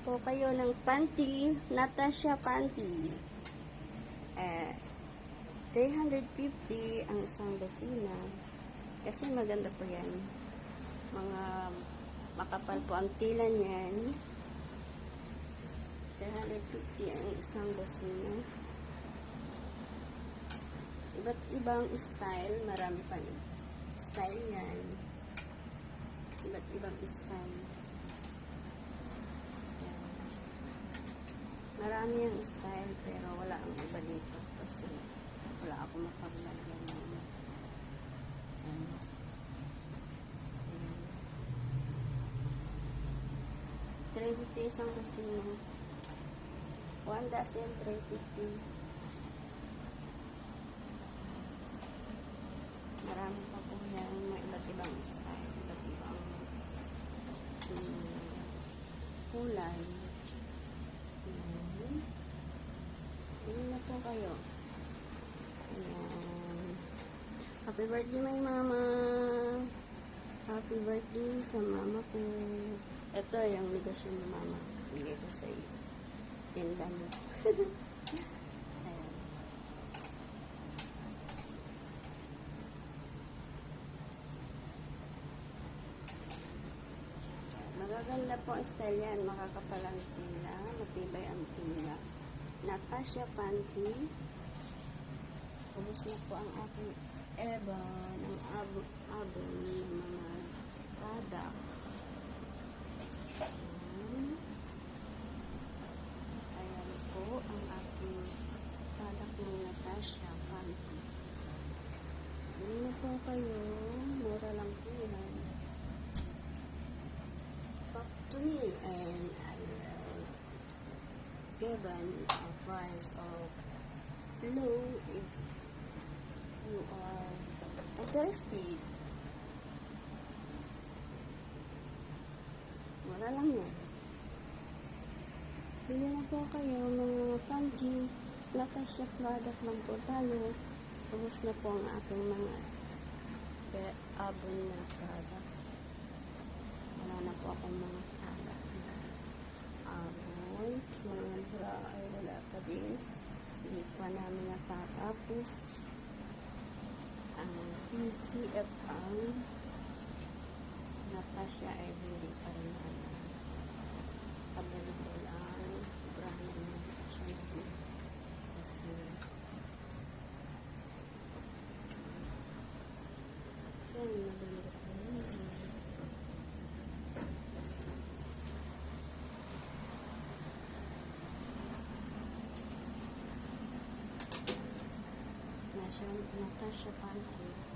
po kayo ng panty, Natasha panty. 350 ang isang dosina. Kasi maganda po yan. Mga makapal po ang tila niyan. 350 ang isang dosina. Iba't ibang style, marami pa style yan. Iba't ibang style. Marami yung style pero wala ang iba dito kasi wala ako mapaglagyan ng ano. Ayan. 350 isang kusina. 1 dozen 350. Marami pa po yan, may iba't ibang style, iba't ibang kulay. Hindi na po kayo. Ayan. Happy birthday my mama. Happy birthday sa mama ko. Ito yung negosyo ni mama. Bigay ko sa iyo. Tinda mo. Ayan. Magaganda po ang style yan. Makakapal ang tila. Matibay ang tila. Natasha panty. Ubus na po ang aking eba ng abon ng mga product. Ayan po ang aking product ng Natasha panty. Hindi na po kayo. Mura lang po yan. Talk to me and I will given a price of low if you are interested. Wala lang yan. Bili na po kayo mga panty. Natasha product lang po tayo. Ubus na po ang aking mga abon na product. Wala na po akong mga product na abon. Mga bra ay wala pa din. Hindi pa namin natatapos ang PCF ang Natasha ay hindi pa rin available ang brand ng Natasha kasi yan maganda po Natasha panty.